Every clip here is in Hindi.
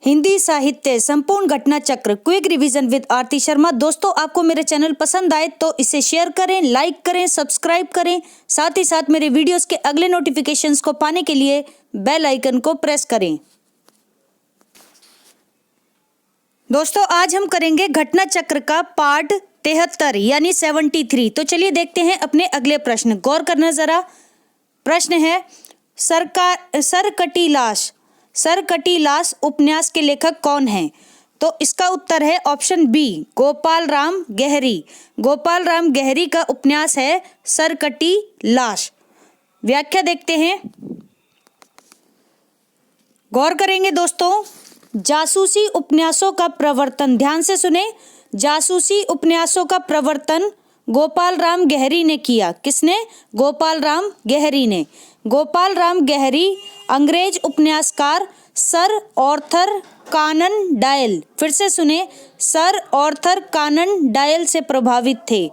हिंदी साहित्य संपूर्ण घटना चक्र क्विक रिवीजन विद आरती शर्मा। दोस्तों, आपको मेरे चैनल पसंद आए तो इसे शेयर करें, लाइक करें, सब्सक्राइब करें। साथ ही साथ मेरे वीडियोस के अगले नोटिफिकेशंस को पाने के लिए बेल आइकन को प्रेस करें। दोस्तों, आज हम करेंगे घटना चक्र का पार्ट 73 यानी 73। तो चलिए देखते हैं अपने अगले प्रश्न। गौर करना जरा। प्रश्न है, सरकटी लाश उपन्यास के लेखक कौन हैं? तो इसका उत्तर है ऑप्शन बी, गोपाल राम गहरी। गोपाल राम गहरी का उपन्यास है सरकटी लाश। व्याख्या देखते हैं, गौर करेंगे दोस्तों। जासूसी उपन्यासों का प्रवर्तन, ध्यान से सुने, जासूसी उपन्यासों का प्रवर्तन गोपाल राम गहरी ने किया। किसने? गोपाल राम गहरी ने। गोपाल राम गहरी अंग्रेज उपन्यासकार सर आर्थर कानन डॉयल, फिर से सुने, सर आर्थर कानन डॉयल से प्रभावित थे।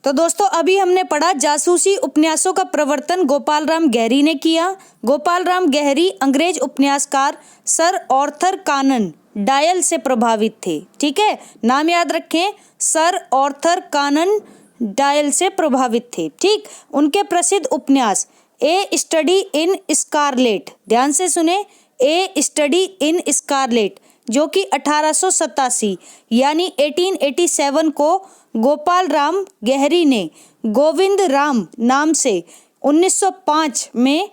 तो दोस्तों, अभी हमने पढ़ा जासूसी उपन्यासों का प्रवर्तन गोपाल राम गहरी ने किया। गोपाल राम गहरी अंग्रेज उपन्यासकार सर आर्थर कानन डॉयल से प्रभावित थे। ठीक है, नाम याद रखें, सर आर्थर कानन डॉयल से प्रभावित थे। ठीक, उनके प्रसिद्ध उपन्यास ए स्टडी इन स्कारलेट, ध्यान से सुने, ए स्टडी इन स्कारलेट, जो कि 1887 यानी 1887 को गोपाल राम गहरी ने गोविंद राम नाम से 1905 में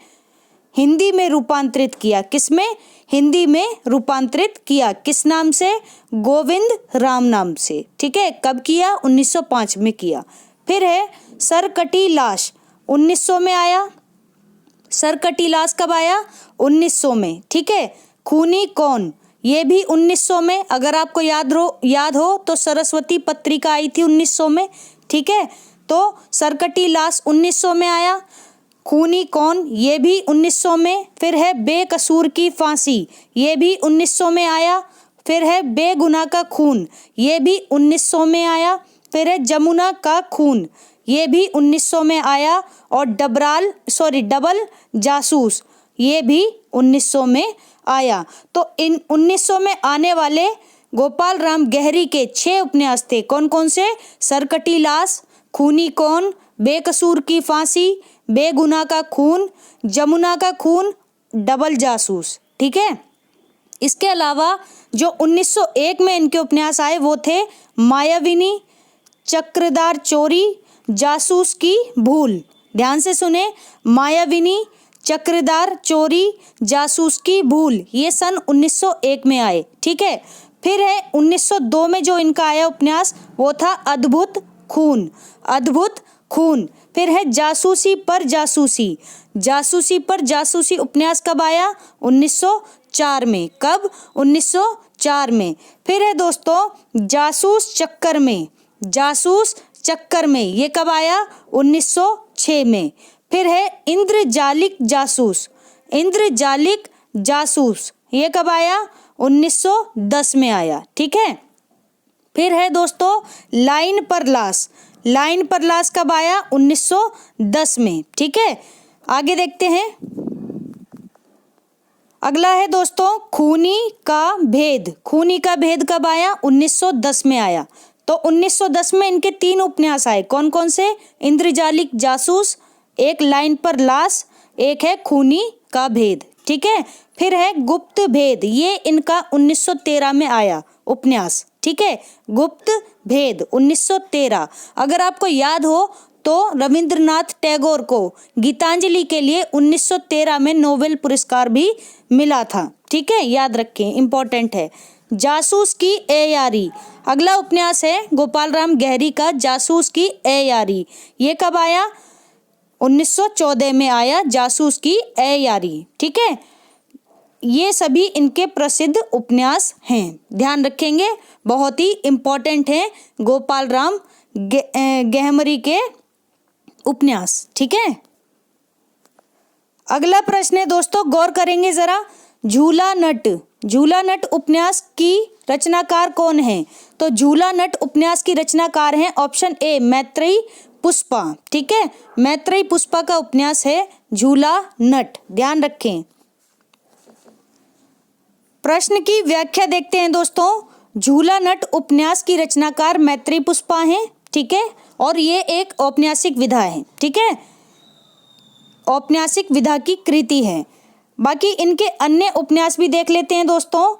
हिंदी में रूपांतरित किया। किसमें? हिंदी में रूपांतरित किया। किस नाम से? गोविंद राम नाम से। ठीक है, कब किया? 1905 में किया। फिर है सरकटी लाश, 1900 में आया। सरकटी लाश कब आया? 1900 में। ठीक है, खूनी कौन, ये भी 1900 में। अगर आपको याद हो तो सरस्वती पत्रिका आई थी 1900 में। ठीक है, तो सरकटी लाश 1900 में आया। खूनी कौन, ये भी 1900 में। फिर है बेकसूर की फांसी, ये भी 1900 में आया। फिर है बेगुनाह का खून, ये भी 1900 में आया। फिर है जमुना का खून, ये भी 1900 में आया। और डबल जासूस, ये भी 1900 में आया। तो इन 1900 में आने वाले गोपाल राम गहरी के 6 उपन्यास थे। कौन कौन से? सरकटी लाश, खूनी कौन, बेकसूर की फांसी, बेगुनाह का खून, जमुना का खून, डबल जासूस। ठीक है, इसके अलावा जो 1901 में इनके उपन्यास आए वो थे मायाविनी, चक्रदार चोरी, जासूस की भूल। ध्यान से सुने, मायाविनी, चक्रदार चोरी, जासूस की भूल, ये सन 1901 में आए। ठीक है, फिर है 1902 में जो इनका आया उपन्यास वो था अद्भुत खून। अद्भुत खून। फिर है जासूसी पर जासूसी। जासूसी पर जासूसी उपन्यास कब आया? 1904 में। कब? 1904 में। फिर है दोस्तों जासूस चक्कर में। जासूस चक्कर में, ये कब आया? 1906 में। फिर है इंद्रजालिक जासूस। इंद्रजालिक जासूस, ये कब आया? 1910 में आया। ठीक है, फिर है दोस्तों लाइन पर लाश। लाइन पर लाश कब आया? 1910 में। ठीक है, आगे देखते हैं। अगला है दोस्तों खूनी का भेद। खूनी का भेद कब आया? 1910 में आया। तो 1910 में इनके 3 उपन्यास आए। कौन कौन से? इंद्रजालिक जासूस, एक लाइन पर लाश, एक है खूनी का भेद। ठीक है, फिर है गुप्त भेद, ये इनका 1913 में आया उपन्यास। ठीक है, गुप्त भेद 1913। अगर आपको याद हो तो रविंद्रनाथ टैगोर को गीतांजलि के लिए 1913 में नोबेल पुरस्कार भी मिला था। ठीक है, याद रखें, इंपॉर्टेंट है। जासूस की ए यारी, अगला उपन्यास है गोपाल राम गहरी का जासूस की ए यारी। ये कब आया? 1914 में आया, जासूस की ए यारी। ठीक है, ये सभी इनके प्रसिद्ध उपन्यास हैं, ध्यान रखेंगे, बहुत ही इम्पोर्टेंट हैं गोपाल राम गहरी के उपन्यास। ठीक है, अगला प्रश्न है दोस्तों, गौर करेंगे जरा। झूला नट। झूला नट उपन्यास की रचनाकार कौन है? तो झूला नट उपन्यास की रचनाकार हैं ऑप्शन ए मैत्रेयी पुष्पा। ठीक है, मैत्रेयी पुष्पा का उपन्यास है झूला नट, ध्यान रखें। प्रश्न की व्याख्या देखते हैं दोस्तों। झूला नट उपन्यास की रचनाकार मैत्रेयी पुष्पा हैं, ठीक है, और ये एक औपन्यासिक विधा है, ठीक है, औपन्यासिक विधा की कृति है। बाकी इनके अन्य उपन्यास भी देख लेते हैं दोस्तों।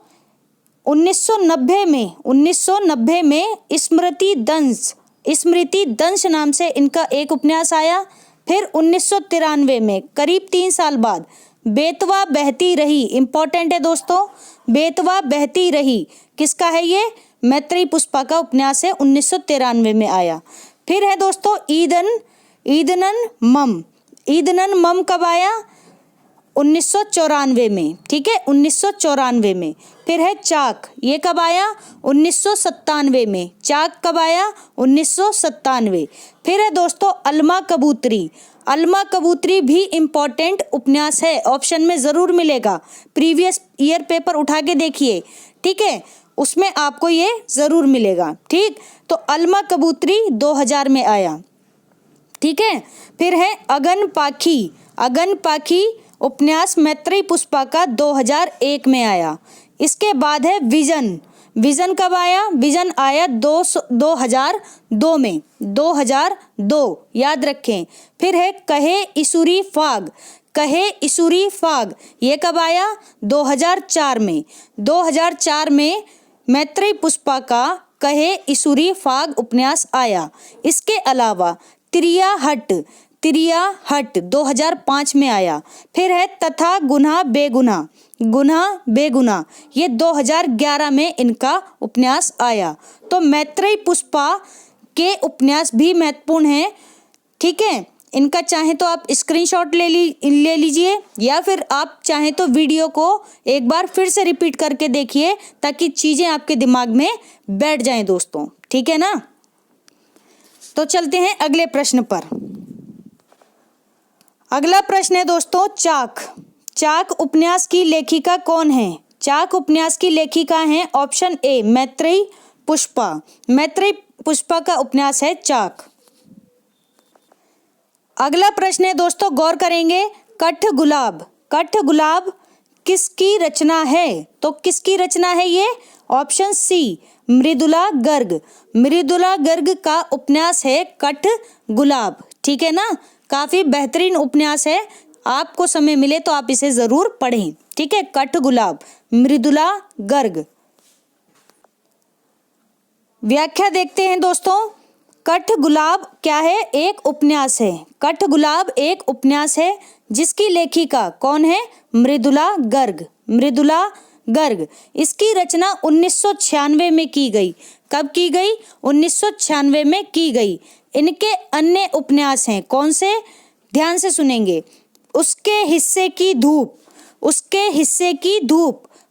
1990 में स्मृति दंश नाम से इनका एक उपन्यास आया। फिर 1993 में करीब 3 साल बाद बेतवा बहती रही, इंपॉर्टेंट है दोस्तों, बेतवा बहती रही किसका है ये? मैत्रेयी पुष्पा का उपन्यास है, 1993 में आया। फिर है दोस्तों ईदनन मम कब आया? 1994 में, ठीक है, 1994 में। फिर है चाक, ये कब आया? 1997 में। चाक कब आया? 1997। फिर है दोस्तों अलमा कबूतरी भी इम्पॉर्टेंट उपन्यास है, ऑप्शन में ज़रूर मिलेगा, प्रीवियस ईयर पेपर उठा के देखिए, ठीक है, उसमें आपको ये ज़रूर मिलेगा, ठीक। तो अलमा कबूतरी 2000 में आया, ठीक है। फिर है अगन पाखी उपन्यास मैत्रेयी पुष्पा का 2001 में आया। इसके बाद है विजन कब आया? विजन आया 2002 में, 2002 याद रखें। फिर है कहे इसूरी फाग, ये कब आया? 2004 में। 2004 में मैत्रेयी पुष्पा का कहे इसूरी फाग उपन्यास आया। इसके अलावा तिरिया हट 2005 में आया। फिर है तथा गुनाह बेगुनाह, ये 2011 में इनका उपन्यास आया। तो मैत्रेयी पुष्पा के उपन्यास भी महत्वपूर्ण हैं, ठीक है। इनका चाहे तो आप स्क्रीनशॉट ले लीजिए, या फिर आप चाहे तो वीडियो को एक बार फिर से रिपीट करके देखिए, ताकि चीज़ें आपके दिमाग में बैठ जाएं दोस्तों, ठीक है ना। तो चलते हैं अगले प्रश्न पर। अगला प्रश्न है दोस्तों चाक उपन्यास की लेखिका कौन है? चाक उपन्यास की लेखिका हैं ऑप्शन ए मैत्रेयी पुष्पा का उपन्यास है चाक। अगला प्रश्न है दोस्तों, गौर करेंगे, कठगुलाब किसकी रचना है? तो किसकी रचना है ये? ऑप्शन सी मृदुला गर्ग का उपन्यास है कठगुलाब, ठीक है ना। काफी बेहतरीन उपन्यास है, आपको समय मिले तो आप इसे जरूर पढ़ें, ठीक है। कठगुलाब, मृदुला गर्ग। व्याख्या देखते हैं दोस्तों। कठगुलाब क्या है? एक उपन्यास है। कठगुलाब एक उपन्यास है जिसकी लेखिका कौन है? मृदुला गर्ग। इसकी रचना 1996 में की गई। कब की गई? 1996 में की गई। इनके अन्य उपन्यास हैं, कौन से? ध्यान से सुनेंगे। उसके हिस्से की धूप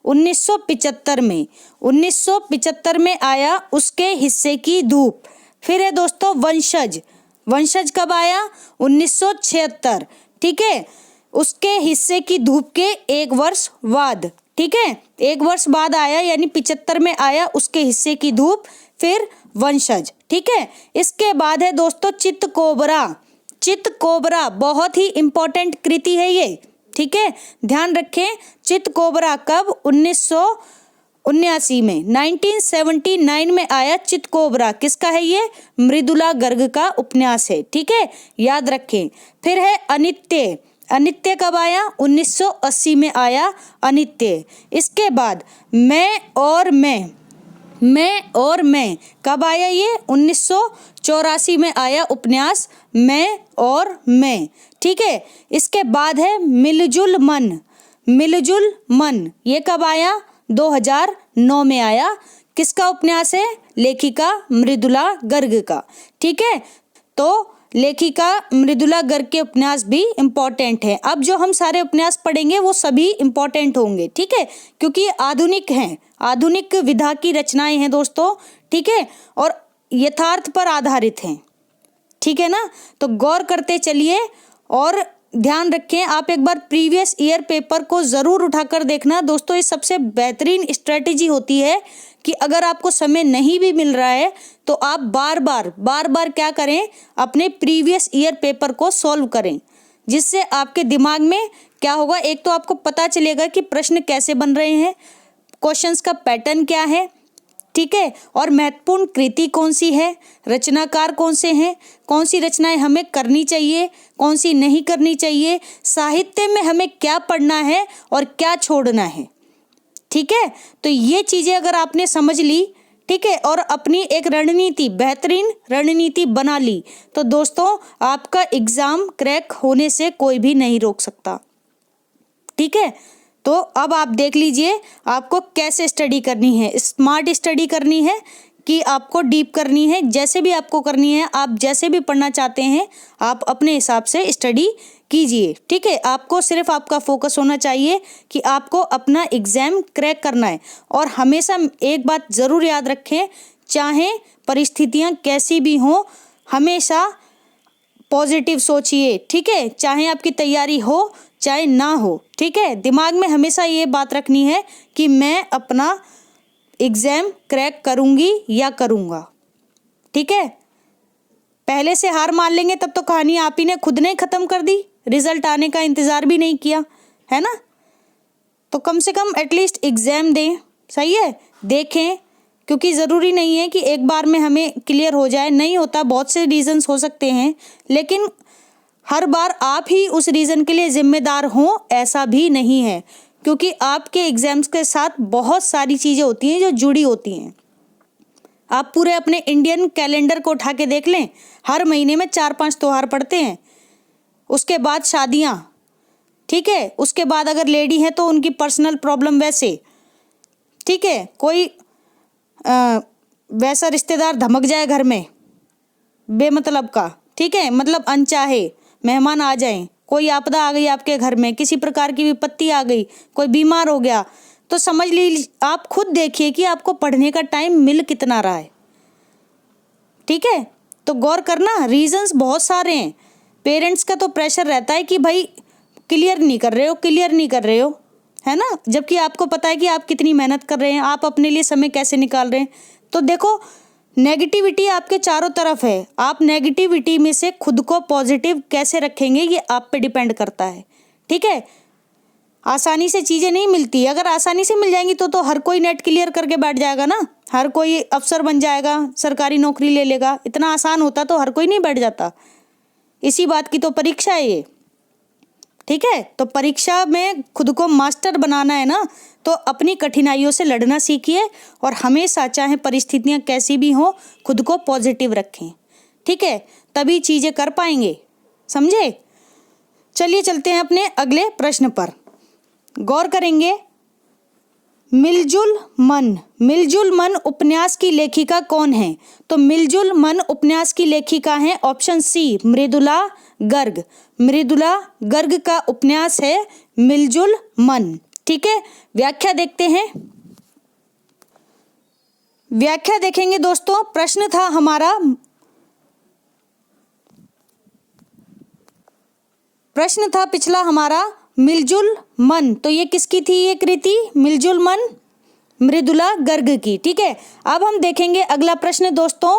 1975 में आया उसके हिस्से की धूप। फिर है दोस्तों वंशज कब आया? 1976, ठीक है, उसके हिस्से की धूप के 1 वर्ष बाद, ठीक है, 1 वर्ष बाद आया, यानी 75 में आया उसके हिस्से की धूप, फिर वंशज, ठीक है। इसके बाद है दोस्तों चितकोबरा बहुत ही इंपॉर्टेंट कृति है ये, ठीक है, ध्यान रखें। चितकोबरा कब? 1979 में, 1979 में आया चितकोबरा। किसका है ये? मृदुला गर्ग का उपन्यास है, ठीक है, याद रखें। फिर है अनित्य कब आया? 1980 में आया अनित्य। इसके बाद मैं और मैं कब आया ये? 1984 में आया उपन्यास मैं और मैं, ठीक है। इसके बाद है मिलजुल मन, ये कब आया? 2009 में आया। किसका उपन्यास है? लेखिका मृदुला गर्ग का, ठीक है। तो लेखिका मृदुला गर्ग के उपन्यास भी इम्पोर्टेंट है। अब जो हम सारे उपन्यास पढ़ेंगे वो सभी इम्पोर्टेंट होंगे, ठीक है, क्योंकि ये आधुनिक हैं, आधुनिक विधा की रचनाएं हैं दोस्तों, ठीक है, और यथार्थ पर आधारित हैं, ठीक है ना। तो गौर करते चलिए और ध्यान रखें। आप एक बार प्रीवियस ईयर पेपर को ज़रूर उठाकर देखना दोस्तों। ये सबसे बेहतरीन स्ट्रेटेजी होती है कि अगर आपको समय नहीं भी मिल रहा है तो आप बार बार क्या करें? अपने प्रीवियस ईयर पेपर को सॉल्व करें, जिससे आपके दिमाग में क्या होगा? एक तो आपको पता चलेगा कि प्रश्न कैसे बन रहे हैं, क्वेश्चंस का पैटर्न क्या है, ठीक है, और महत्वपूर्ण कृति कौन सी है, रचनाकार कौन से हैं, कौन सी रचनाएं हमें करनी चाहिए, कौन सी नहीं करनी चाहिए, साहित्य में हमें क्या पढ़ना है और क्या छोड़ना है, ठीक है। तो ये चीज़ें अगर आपने समझ ली, ठीक है, और अपनी एक रणनीति, बेहतरीन रणनीति बना ली, तो दोस्तों आपका एग्ज़ाम क्रैक होने से कोई भी नहीं रोक सकता, ठीक है। तो अब आप देख लीजिए आपको कैसे स्टडी करनी है, स्मार्ट स्टडी करनी है कि आपको डीप करनी है, जैसे भी आपको करनी है, आप जैसे भी पढ़ना चाहते हैं आप अपने हिसाब से स्टडी कीजिए, ठीक है। आपको सिर्फ आपका फोकस होना चाहिए कि आपको अपना एग्ज़ाम क्रैक करना है। और हमेशा एक बात ज़रूर याद रखें, चाहे परिस्थितियां कैसी भी हों, हमेशा पॉजिटिव सोचिए, ठीक है, चाहे आपकी तैयारी हो चाहे ना हो, ठीक है। दिमाग में हमेशा ये बात रखनी है कि मैं अपना एग्ज़ाम क्रैक करूँगी या करूँगा, ठीक है। पहले से हार मान लेंगे तब तो कहानी आप ही ने खुद ने ख़त्म कर दी, रिज़ल्ट आने का इंतज़ार भी नहीं किया, है ना। तो कम से कम एटलीस्ट एग्ज़ाम दें, सही है, देखें, क्योंकि ज़रूरी नहीं है कि एक बार में हमें क्लियर हो जाए, नहीं होता, बहुत से रीज़न्स हो सकते हैं, लेकिन हर बार आप ही उस रीज़न के लिए ज़िम्मेदार हों ऐसा भी नहीं है, क्योंकि आपके एग्ज़ाम्स के साथ बहुत सारी चीज़ें होती हैं जो जुड़ी होती हैं। आप पूरे अपने इंडियन कैलेंडर को उठा के देख लें, हर महीने में 4-5 त्यौहार पड़ते हैं, उसके बाद शादियाँ, ठीक है, उसके बाद अगर लेडी है तो उनकी पर्सनल प्रॉब्लम वैसे, ठीक है, कोई वैसा रिश्तेदार धमक जाए घर में बेमतलब का, ठीक है, मतलब अनचाहे मेहमान आ जाएं, कोई आपदा आ गई आपके घर में, किसी प्रकार की विपत्ति आ गई, कोई बीमार हो गया, तो समझ लीजिए आप खुद देखिए कि आपको पढ़ने का टाइम मिल कितना रहा है, ठीक है। तो गौर करना, रीजंस बहुत सारे हैं। पेरेंट्स का तो प्रेशर रहता है कि भाई क्लियर नहीं कर रहे हो, क्लियर नहीं कर रहे हो, है ना, जबकि आपको पता है कि आप कितनी मेहनत कर रहे हैं, आप अपने लिए समय कैसे निकाल रहे हैं। तो देखो, नेगेटिविटी आपके चारों तरफ है, आप नेगेटिविटी में से खुद को पॉजिटिव कैसे रखेंगे ये आप पे डिपेंड करता है, ठीक है। आसानी से चीज़ें नहीं मिलती, अगर आसानी से मिल जाएंगी तो हर कोई नेट क्लियर करके बैठ जाएगा ना, हर कोई अफसर बन जाएगा, सरकारी नौकरी ले लेगा। इतना आसान होता तो हर कोई नहीं बैठ जाता। इसी बात की तो परीक्षा है ये, ठीक है। तो परीक्षा में खुद को मास्टर बनाना है ना, तो अपनी कठिनाइयों से लड़ना सीखिए और हमेशा चाहे परिस्थितियां कैसी भी हों खुद को पॉजिटिव रखें, ठीक है, तभी चीज़ें कर पाएंगे, समझे। चलिए चलते हैं अपने अगले प्रश्न पर, गौर करेंगे। मिलजुल मन उपन्यास की लेखिका कौन है? तो मिलजुल मन उपन्यास की लेखिका है ऑप्शन सी मृदुला गर्ग। मृदुला गर्ग का उपन्यास है मिलजुल मन, ठीक है। व्याख्या देखते हैं, व्याख्या देखेंगे दोस्तों। प्रश्न था हमारा, प्रश्न था पिछला हमारा मिलजुल मन, तो ये किसकी थी ये कृति? मिलजुल मन मृदुला गर्ग की, ठीक है। अब हम देखेंगे अगला प्रश्न दोस्तों,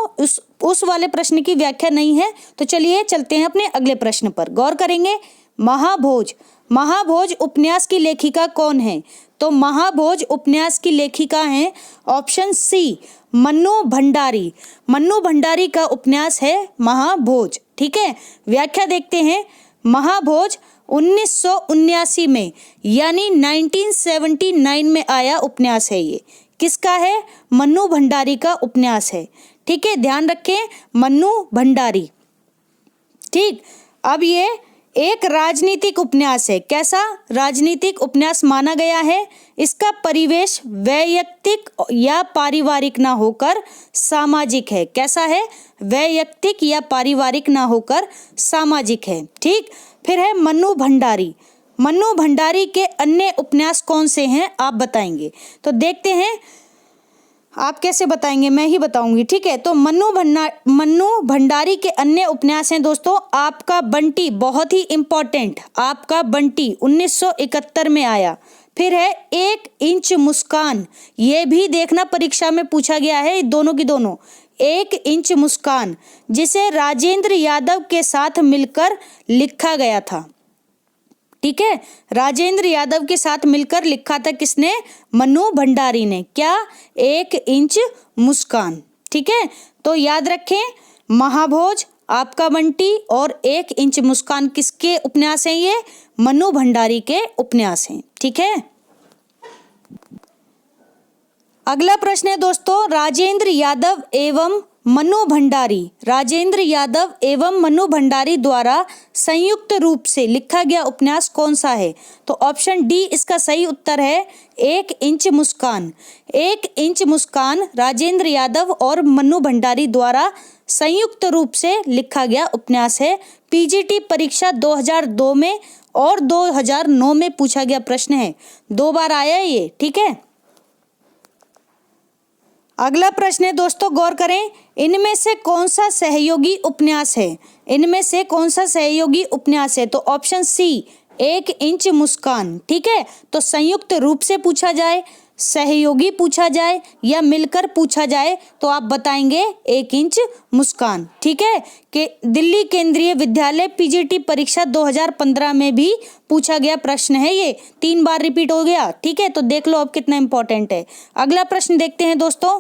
उस वाले प्रश्न की व्याख्या नहीं है, तो चलिए चलते हैं अपने अगले प्रश्न पर, गौर करेंगे। महाभोज उपन्यास की लेखिका कौन है? तो महाभोज उपन्यास की लेखिका है ऑप्शन सी मन्नू भंडारी। मन्नू भंडारी का उपन्यास है महाभोज, ठीक है। व्याख्या देखते हैं। महाभोज 1979 में यानी 1979 में आया उपन्यास है। ये किसका है? मन्नू भंडारी का उपन्यास है, ठीक है, ध्यान रखें, मन्नू भंडारी, ठीक। अब ये एक राजनीतिक उपन्यास है। कैसा राजनीतिक उपन्यास माना गया है? इसका परिवेश वैयक्तिक या पारिवारिक ना होकर सामाजिक है। कैसा है? वैयक्तिक या पारिवारिक ना होकर सामाजिक है, ठीक। फिर है मन्नू भंडारी। मन्नू भंडारी के अन्य उपन्यास कौन से हैं आप बताएंगे? तो देखते हैं आप कैसे बताएंगे, मैं ही बताऊंगी, ठीक है। तो मन्नू भंडारी के अन्य उपन्यास हैं दोस्तों आपका बंटी, बहुत ही इंपॉर्टेंट, आपका बंटी 1971 में आया। फिर है 1 इंच मुस्कान, ये भी देखना परीक्षा में पूछा गया है, दोनों की दोनों। 1 इंच मुस्कान जिसे राजेंद्र यादव के साथ मिलकर लिखा गया था, ठीक है। राजेंद्र यादव के साथ मिलकर लिखा था किसने? मन्नू भंडारी ने। क्या? 1 इंच मुस्कान। ठीक है, तो याद रखें, महाभोज, आपका बंटी और 1 इंच मुस्कान किसके उपन्यास हैं? ये मन्नू भंडारी के उपन्यास हैं। ठीक है। अगला प्रश्न है दोस्तों, राजेंद्र यादव एवं मन्नू भंडारी द्वारा संयुक्त रूप से लिखा गया उपन्यास कौन सा है? तो ऑप्शन डी इसका सही उत्तर है, 1 इंच मुस्कान। 1 इंच मुस्कान राजेंद्र यादव और मन्नू भंडारी द्वारा संयुक्त रूप से लिखा गया उपन्यास है। पीजीटी परीक्षा 2002 में और 2009 में पूछा गया प्रश्न है, 2 बार आया है ये। ठीक है। अगला प्रश्न है दोस्तों, गौर करें, इनमें से कौन सा सहयोगी उपन्यास है? तो ऑप्शन सी, 1 इंच मुस्कान। ठीक है, तो संयुक्त रूप से पूछा जाए, सहयोगी पूछा जाए या मिलकर पूछा जाए तो आप बताएंगे 1 इंच मुस्कान। ठीक है, कि दिल्ली केंद्रीय विद्यालय पीजीटी परीक्षा 2015 में भी पूछा गया प्रश्न है, ये 3 बार रिपीट हो गया। ठीक है, तो देख लो अब कितना इंपॉर्टेंट है। अगला प्रश्न देखते हैं दोस्तों,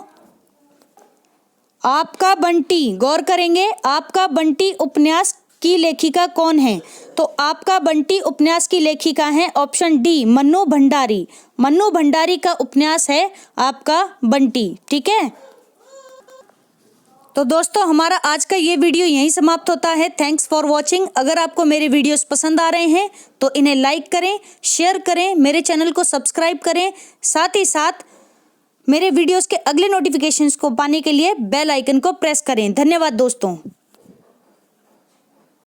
आपका बंटी। गौर करेंगे, आपका बंटी उपन्यास की लेखिका कौन है? तो आपका बंटी उपन्यास की लेखिका है ऑप्शन डी, मन्नू भंडारी का उपन्यास है आपका बंटी। ठीक है, तो दोस्तों हमारा आज का ये वीडियो यहीं समाप्त होता है। Thanks for watching. अगर आपको मेरे वीडियोस पसंद आ रहे हैं तो इन्हें लाइक करें, शेयर करें, मेरे चैनल को सब्सक्राइब करें, साथ ही साथ मेरे वीडियोस के अगले नोटिफिकेशंस को पाने के लिए बेल आइकन को प्रेस करें। धन्यवाद दोस्तों।